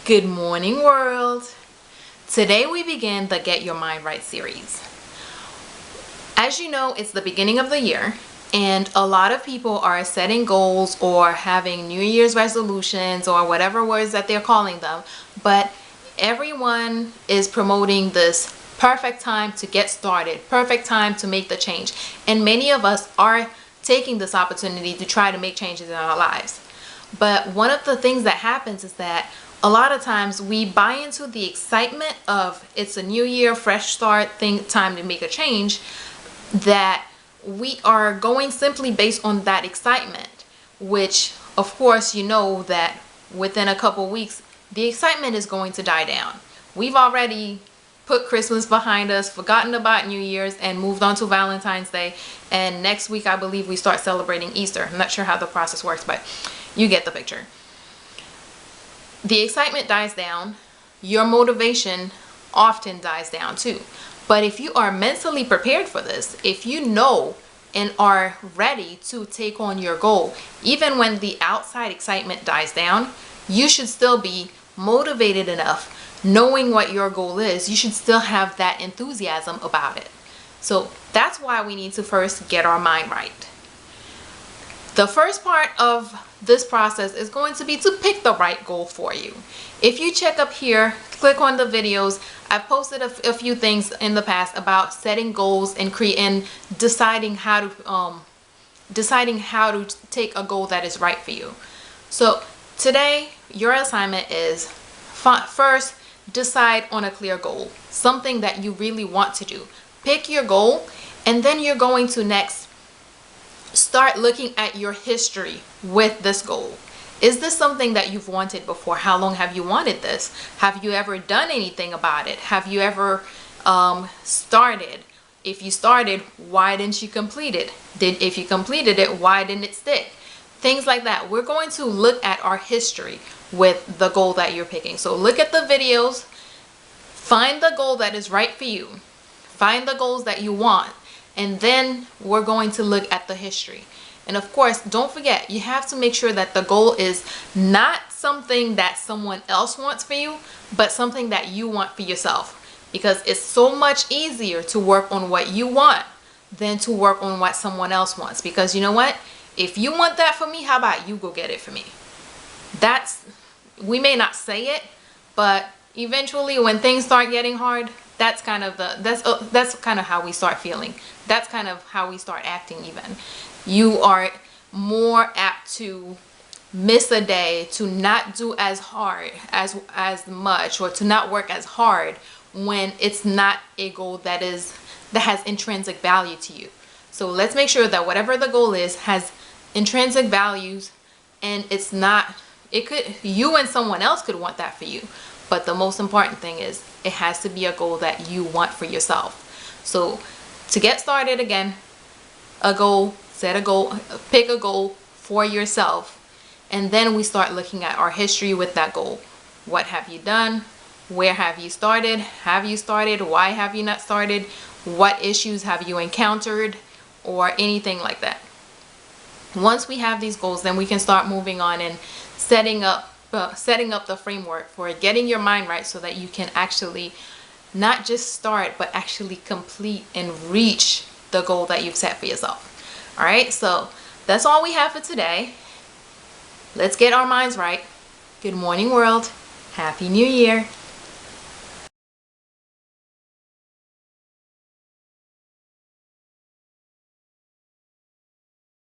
Good morning, world. Today we begin the Get Your Mind Right series. As you know, it's the beginning of the year, and a lot of people are setting goals or having New Year's resolutions or whatever words that they're calling them, but everyone is promoting this perfect time to get started, perfect time to make the change, and many of us are taking this opportunity to try to make changes in our lives. But one of the things that happens is that a lot of times we buy into the excitement of it's a new year, fresh start, time to make a change, that we are going simply based on that excitement, which of course you know that within a couple weeks the excitement is going to die down. We've already put Christmas behind us, forgotten about New Year's, and moved on to Valentine's Day, and next week I believe we start celebrating Easter. I'm not sure how the process works, but you get the picture. The excitement dies down, your motivation often dies down too. But if you are mentally prepared for this, if you know and are ready to take on your goal, even when the outside excitement dies down, you should still be motivated enough. Knowing what your goal is, you should still have that enthusiasm about it. So that's why we need to first get our mind right. The first part of this process is going to be to pick the right goal for you. If you check up here, click on the videos, I've posted a few things in the past about setting goals and deciding how to take a goal that is right for you. So today your assignment is first decide on a clear goal, something that you really want to do. Pick your goal, and then you're going to next start looking at your history with this goal. Is this something that you've wanted before? How long have you wanted this? Have you ever done anything about it? Have you ever started? If you started, why didn't you complete it? If you completed it, why didn't it stick? Things like that. We're going to look at our history with the goal that you're picking. So look at the videos, find the goal that is right for you, find the goals that you want, and then we're going to look at the history. And of course, don't forget, you have to make sure that the goal is not something that someone else wants for you, but something that you want for yourself. Because it's so much easier to work on what you want than to work on what someone else wants. Because you know what? If you want that for me, how about you go get it for me? We may not say it, but eventually when things start getting hard, that's kind of how we start feeling. That's kind of how we start acting even. You are more apt to miss a day, to not do as hard, as much, or to not work as hard when it's not a goal that has intrinsic value to you. So let's make sure that whatever the goal is has intrinsic values, and you and someone else could want that for you. But the most important thing is it has to be a goal that you want for yourself. So to get started, again, set a goal, pick a goal for yourself, and then we start looking at our history with that goal. What have you done? Where have you started? Have you started? Why have you not started? What issues have you encountered, or anything like that? Once we have these goals, then we can start moving on and setting up the framework for getting your mind right, so that you can actually not just start, but actually complete and reach the goal that you've set for yourself. All right, so that's all we have for today. Let's get our minds right. Good morning, world. Happy New Year.